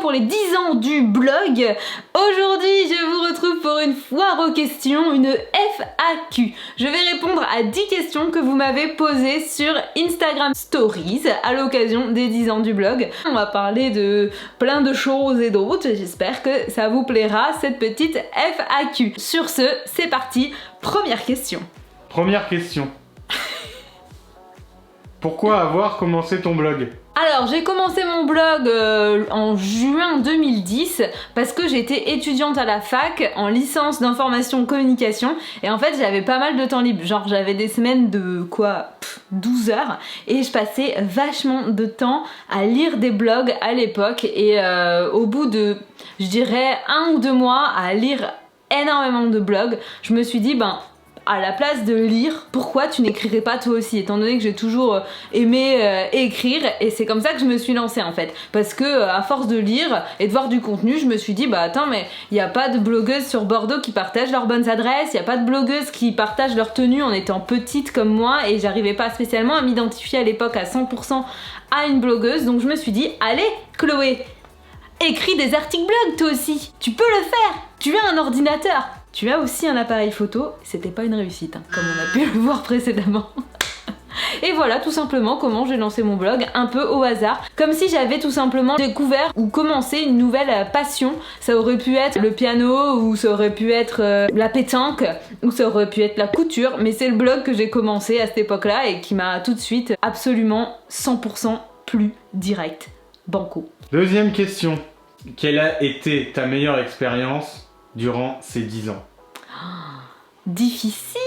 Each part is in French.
pour les 10 ans du blog. Aujourd'hui, je vous retrouve pour une foire aux questions, une FAQ. Je vais répondre à 10 questions que vous m'avez posées sur Instagram Stories à l'occasion des 10 ans du blog. On va parler de plein de choses et d'autres. J'espère que ça vous plaira, cette petite FAQ. Sur ce, c'est parti. Première question. Première question. Pourquoi avoir commencé ton blog ? Alors, j'ai commencé mon blog en juin 2010 parce que j'étais étudiante à la fac en licence d'information communication et en fait j'avais pas mal de temps libre, genre j'avais des semaines de 12 heures et je passais vachement de temps à lire des blogs à l'époque et au bout de, je dirais, 1 ou 2 mois à lire énormément de blogs, je me suis dit à la place de lire, pourquoi tu n'écrirais pas toi aussi, étant donné que j'ai toujours aimé écrire, et c'est comme ça que je me suis lancée en fait, parce que à force de lire et de voir du contenu, je me suis dit attends, mais il n'y a pas de blogueuses sur Bordeaux qui partagent leurs bonnes adresses, il n'y a pas de blogueuses qui partagent leur tenue en étant petite comme moi, et j'arrivais pas spécialement à m'identifier à l'époque à 100% à une blogueuse, donc je me suis dit allez Chloé, écris des articles blog toi aussi, tu peux le faire, tu as un ordinateur. Tu as aussi un appareil photo, c'était pas une réussite, comme on a pu le voir précédemment. Et voilà tout simplement comment j'ai lancé mon blog, un peu au hasard, comme si j'avais tout simplement découvert ou commencé une nouvelle passion. Ça aurait pu être le piano, ou ça aurait pu être la pétanque, ou ça aurait pu être la couture, mais c'est le blog que j'ai commencé à cette époque-là et qui m'a tout de suite absolument 100% plu direct. Banco. Deuxième question. Quelle a été ta meilleure expérience durant ces 10 ans? Difficile.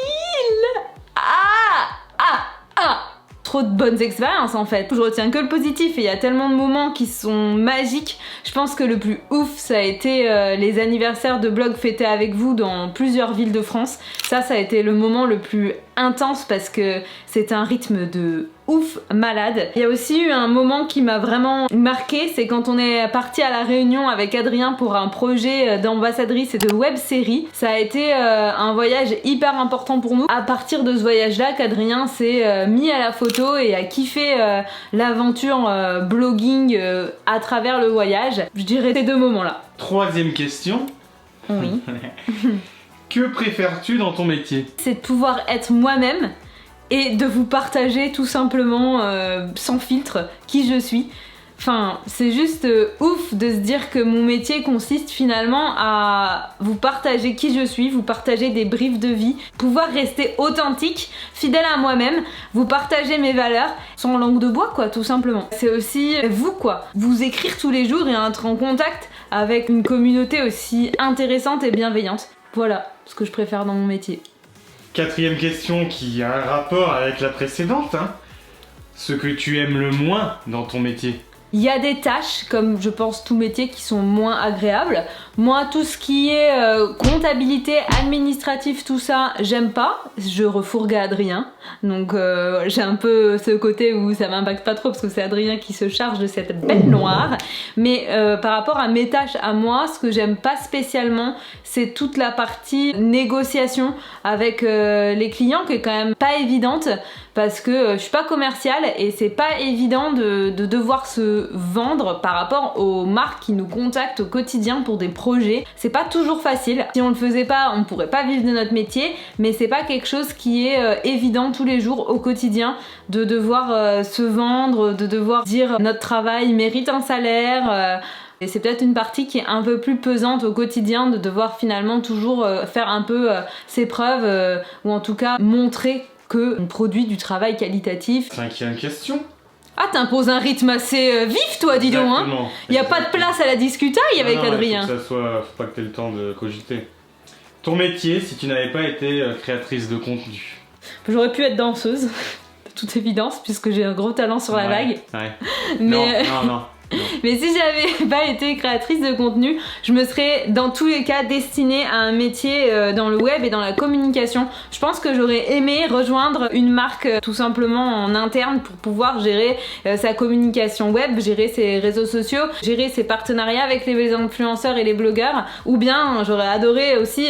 Trop de bonnes expériences en fait. Je retiens que le positif et il y a tellement de moments qui sont magiques. Je pense que le plus ouf, ça a été les anniversaires de blog fêtés avec vous dans plusieurs villes de France. Ça a été le moment le plus intense parce que c'est un rythme de ouf malade. Il y a aussi eu un moment qui m'a vraiment marqué, c'est quand on est parti à la Réunion avec Adrien pour un projet d'ambassadrice et de web série. Ça a été un voyage hyper important pour nous. À partir de ce voyage-là, qu'Adrien s'est mis à la photo et a kiffé l'aventure blogging à travers le voyage. Je dirais ces 2 moments-là. Troisième question. Oui. Que préfères-tu dans ton métier? C'est de pouvoir être moi-même et de vous partager tout simplement sans filtre qui je suis. Enfin, c'est juste ouf de se dire que mon métier consiste finalement à vous partager qui je suis, vous partager des briefs de vie, pouvoir rester authentique, fidèle à moi-même, vous partager mes valeurs sans langue de bois quoi, tout simplement. C'est aussi vous quoi, vous écrire tous les jours et être en contact avec une communauté aussi intéressante et bienveillante. Voilà ce que je préfère dans mon métier. Quatrième question qui a un rapport avec la précédente. Ce que tu aimes le moins dans ton métier? Il y a des tâches, comme je pense tout métier, qui sont moins agréables. Moi, tout ce qui est comptabilité, administratif, tout ça, j'aime pas. Je refourgue à Adrien. Donc j'ai un peu ce côté où ça m'impacte pas trop parce que c'est Adrien qui se charge de cette bête noire. Mais par rapport à mes tâches à moi, ce que j'aime pas spécialement, c'est toute la partie négociation avec les clients qui est quand même pas évidente. Parce que je suis pas commerciale et c'est pas évident de devoir se vendre par rapport aux marques qui nous contactent au quotidien pour des projets. C'est pas toujours facile. Si on le faisait pas, on pourrait pas vivre de notre métier, mais c'est pas quelque chose qui est évident tous les jours au quotidien de devoir se vendre, de devoir dire notre travail mérite un salaire. Et c'est peut-être une partie qui est un peu plus pesante au quotidien de devoir finalement toujours faire un peu ses preuves ou en tout cas montrer qu'on produit du travail qualitatif. Cinquième question. Ah, t'imposes un rythme assez vif, toi, dis donc, hein. Y a pas de place à la discutaille avec Adrien. Faut pas que t'aies le temps de cogiter. Ton métier, si tu n'avais pas été créatrice de contenu? J'aurais pu être danseuse, de toute évidence, puisque j'ai un gros talent sur la vague. Ouais. Mais... Non. Mais si j'avais pas été créatrice de contenu, je me serais dans tous les cas destinée à un métier dans le web et dans la communication. Je pense que j'aurais aimé rejoindre une marque tout simplement en interne pour pouvoir gérer sa communication web, gérer ses réseaux sociaux, gérer ses partenariats avec les influenceurs et les blogueurs, ou bien j'aurais adoré aussi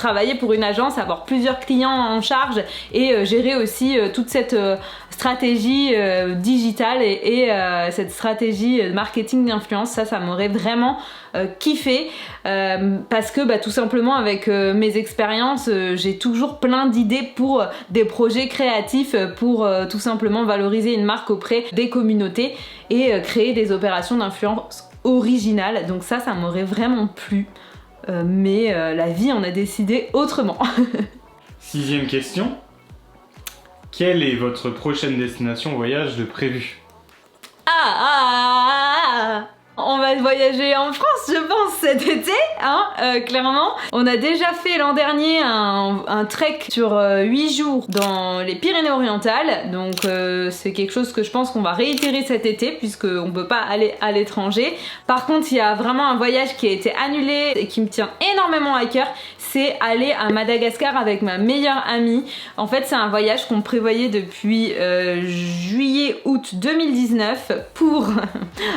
travailler pour une agence, avoir plusieurs clients en charge et gérer aussi toute cette stratégie digitale et cette stratégie de marketing d'influence. Ça m'aurait vraiment kiffé parce que tout simplement avec mes expériences j'ai toujours plein d'idées pour des projets créatifs pour tout simplement valoriser une marque auprès des communautés et créer des opérations d'influence originales. Donc ça m'aurait vraiment plu mais la vie en a décidé autrement. 6e question. Quelle est votre prochaine destination voyage de prévu? On va voyager en France, je pense, cet été, clairement. On a déjà fait l'an dernier un trek sur 8 jours dans les Pyrénées-Orientales, donc c'est quelque chose que je pense qu'on va réitérer cet été, puisqu'on ne peut pas aller à l'étranger. Par contre, il y a vraiment un voyage qui a été annulé et qui me tient énormément à cœur, c'est aller à Madagascar avec ma meilleure amie. En fait, c'est un voyage qu'on prévoyait depuis juillet-août 2019 pour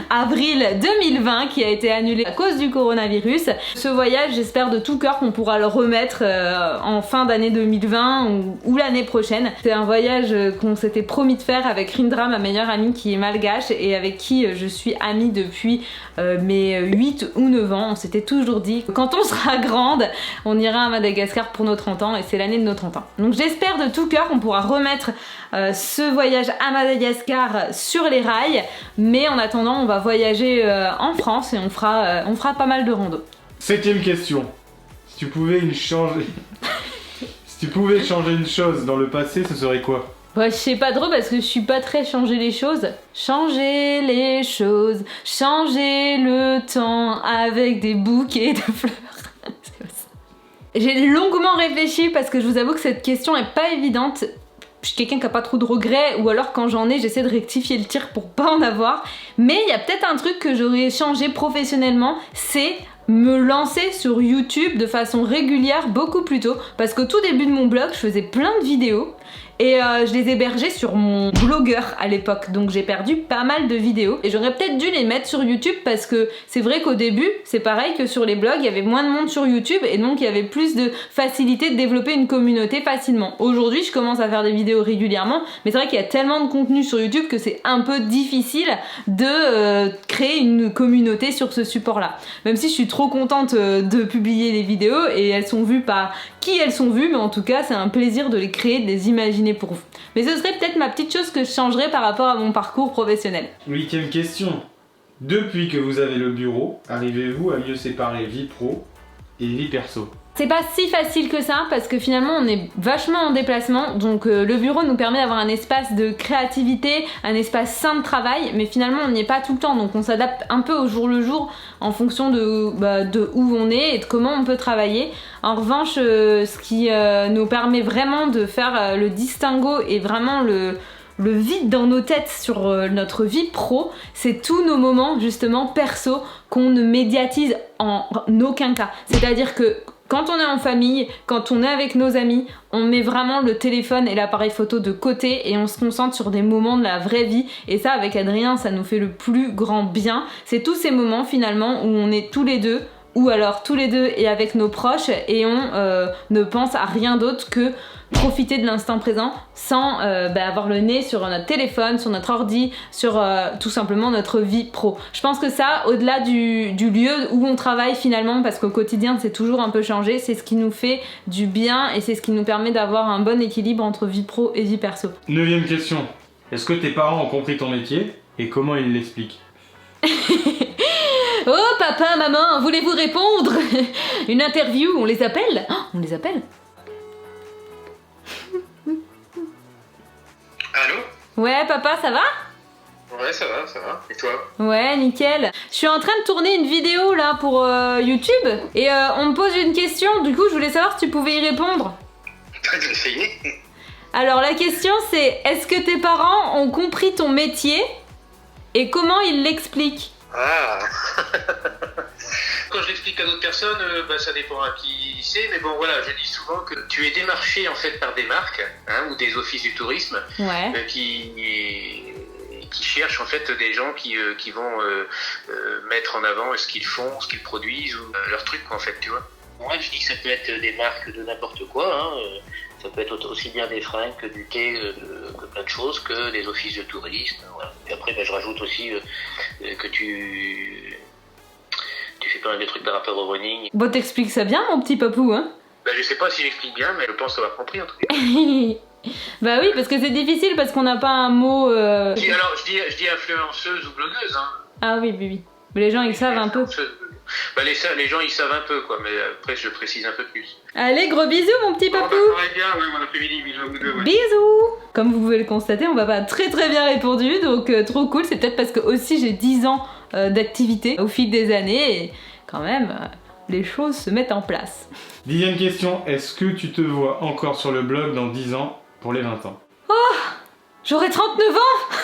avril 2020 qui a été annulé à cause du coronavirus. Ce voyage, j'espère de tout cœur qu'on pourra le remettre en fin d'année 2020 ou l'année prochaine. C'est un voyage qu'on s'était promis de faire avec Rindra, ma meilleure amie qui est malgache et avec qui je suis amie depuis mes 8 ou 9 ans. On s'était toujours dit que quand on sera grande, on ira à Madagascar pour nos 30 ans et c'est l'année de nos 30 ans. Donc j'espère de tout cœur qu'on pourra remettre ce voyage à Madagascar sur les rails, mais en attendant on va voyager en France et on fera pas mal de rando. 7e question. Si tu pouvais changer une chose dans le passé, ce serait quoi? Je sais pas trop parce que je suis pas très changer les choses. Changer les choses, changer le temps avec des bouquets de fleurs. J'ai longuement réfléchi parce que je vous avoue que cette question est pas évidente. Je suis quelqu'un qui a pas trop de regrets ou alors quand j'en ai j'essaie de rectifier le tir pour pas en avoir. Mais il y a peut-être un truc que j'aurais changé professionnellement, c'est me lancer sur YouTube de façon régulière beaucoup plus tôt parce qu'au tout début de mon blog je faisais plein de vidéos et je les hébergeais sur mon blogueur à l'époque, donc j'ai perdu pas mal de vidéos et j'aurais peut-être dû les mettre sur YouTube parce que c'est vrai qu'au début c'est pareil que sur les blogs, il y avait moins de monde sur YouTube et donc il y avait plus de facilité de développer une communauté facilement. Aujourd'hui je commence à faire des vidéos régulièrement mais c'est vrai qu'il y a tellement de contenu sur YouTube que c'est un peu difficile de créer une communauté sur ce support là, même si je suis trop contente de publier les vidéos et elles sont vues par qui elles sont vues, mais en tout cas c'est un plaisir de les créer, de les imaginer pour vous. Mais ce serait peut-être ma petite chose que je changerais par rapport à mon parcours professionnel. 8e question. Depuis que vous avez le bureau, arrivez-vous à mieux séparer vie pro et vie perso? C'est pas si facile que ça parce que finalement on est vachement en déplacement, donc le bureau nous permet d'avoir un espace de créativité, un espace sain de travail, mais finalement on n'y est pas tout le temps, donc on s'adapte un peu au jour le jour en fonction de où on est et de comment on peut travailler. En revanche ce qui nous permet vraiment de faire le distinguo et vraiment le vide dans nos têtes sur notre vie pro, c'est tous nos moments justement perso qu'on ne médiatise en aucun cas. C'est-à-dire que quand on est en famille, quand on est avec nos amis, on met vraiment le téléphone et l'appareil photo de côté et on se concentre sur des moments de la vraie vie. Et ça, avec Adrien, ça nous fait le plus grand bien. C'est tous ces moments finalement où on est tous les deux, ou alors tous les deux et avec nos proches, et on ne pense à rien d'autre que profiter de l'instant présent sans avoir le nez sur notre téléphone, sur notre ordi, sur tout simplement notre vie pro. Je pense que ça, au-delà du lieu où on travaille finalement, parce qu'au quotidien c'est toujours un peu changé, c'est ce qui nous fait du bien et c'est ce qui nous permet d'avoir un bon équilibre entre vie pro et vie perso. 9e question. Est-ce que tes parents ont compris ton métier et comment ils l'expliquent? Oh papa, maman, voulez-vous répondre? Une interview, on les appelle? Oh, on les appelle? Allô? Ouais papa, ça va? Ouais, ça va. Et toi? Ouais, nickel. Je suis en train de tourner une vidéo là pour YouTube et on me pose une question, du coup je voulais savoir si tu pouvais y répondre. T'as déjà essayé? Alors la question c'est, est-ce que tes parents ont compris ton métier et comment ils l'expliquent? Ah. Quand je l'explique à d'autres personnes, ça dépend à qui c'est, mais bon voilà, je dis souvent que tu es démarché en fait par des marques ou des offices du tourisme qui cherchent en fait des gens qui vont mettre en avant ce qu'ils font, ce qu'ils produisent ou leurs trucs quoi, en fait, tu vois. Moi, je dis que ça peut être des marques de n'importe quoi. Hein. Ça peut être aussi bien des fringues que du thé, que plein de choses, que des offices de tourisme. Voilà. Et après, je rajoute aussi que tu fais pas mal de trucs par rapport au running. Bon, t'expliques ça bien, mon petit papou, hein? Je sais pas si j'explique bien, mais je pense avoir compris en tout cas. Bah oui, parce que c'est difficile, parce qu'on n'a pas un mot... Alors, je dis influenceuse ou blogueuse, hein. Ah oui, oui, oui. Mais les gens, ils savent un peu. Les gens, ils savent un peu, quoi, mais après, je précise un peu plus. Allez, gros bisous, mon petit papou. Bien, bon après-midi, bisous à vous deux. Ouais. Bisous. Comme vous pouvez le constater, on m'a pas très bien répondu, donc trop cool. C'est peut-être parce que aussi j'ai 10 ans d'activité au fil des années, et quand même, les choses se mettent en place. 10e question, est-ce que tu te vois encore sur le blog dans 10 ans pour les 20 ans? Oh, j'aurai 39 ans.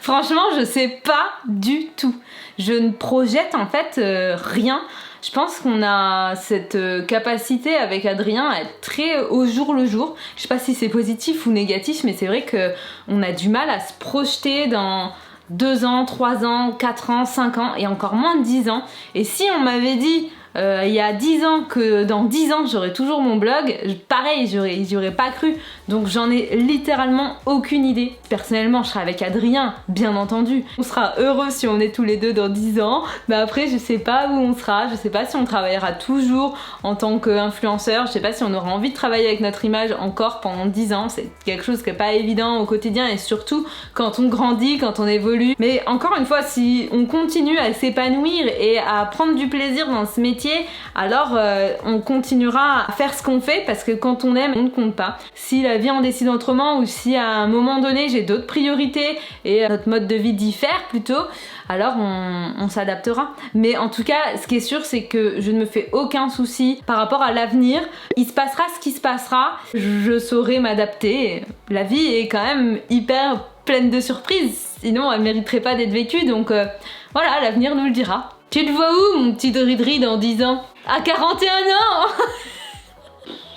Franchement, je sais pas du tout. Je ne projette en fait rien. Je pense qu'on a cette capacité avec Adrien à être très au jour le jour. Je sais pas si c'est positif ou négatif, mais c'est vrai qu'on a du mal à se projeter dans 2 ans, 3 ans, 4 ans, 5 ans et encore moins de 10 ans. Et si on m'avait dit il y a 10 ans que dans 10 ans j'aurais toujours mon blog, pareil, j'y aurais pas cru. Donc j'en ai littéralement aucune idée. Personnellement, je serai avec Adrien, bien entendu. On sera heureux si on est tous les deux dans 10 ans. Mais après, je sais pas où on sera. Je sais pas si on travaillera toujours en tant qu'influenceur. Je sais pas si on aura envie de travailler avec notre image encore pendant 10 ans. C'est quelque chose qui est pas évident au quotidien et surtout quand on grandit, quand on évolue. Mais encore une fois, si on continue à s'épanouir et à prendre du plaisir dans ce métier, alors on continuera à faire ce qu'on fait parce que quand on aime, on ne compte pas. Si la vie en décide autrement ou si à un moment donné j'ai d'autres priorités et notre mode de vie diffère plutôt, alors on s'adaptera. Mais en tout cas, ce qui est sûr, c'est que je ne me fais aucun souci par rapport à l'avenir. Il se passera ce qui se passera, je saurai m'adapter. La vie est quand même hyper pleine de surprises, sinon elle mériterait pas d'être vécue, donc voilà, l'avenir nous le dira. Tu te vois où, mon petit Dridri, dans 10 ans? À 41 ans.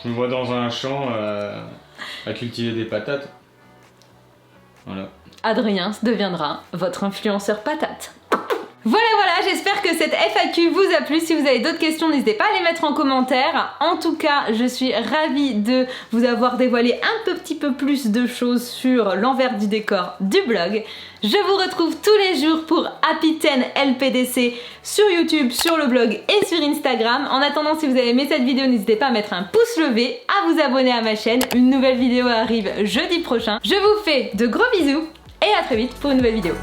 Je me vois dans un champ à cultiver des patates. Voilà. Adrien deviendra votre influenceur patate. Voilà, j'espère que cette FAQ vous a plu. Si vous avez d'autres questions, n'hésitez pas à les mettre en commentaire. En tout cas, je suis ravie de vous avoir dévoilé un petit peu plus de choses sur l'envers du décor du blog. Je vous retrouve tous les jours pour Happy 10 LPDC sur YouTube, sur le blog et sur Instagram. En attendant, si vous avez aimé cette vidéo, n'hésitez pas à mettre un pouce levé, à vous abonner à ma chaîne. Une nouvelle vidéo arrive jeudi prochain. Je vous fais de gros bisous et à très vite pour une nouvelle vidéo.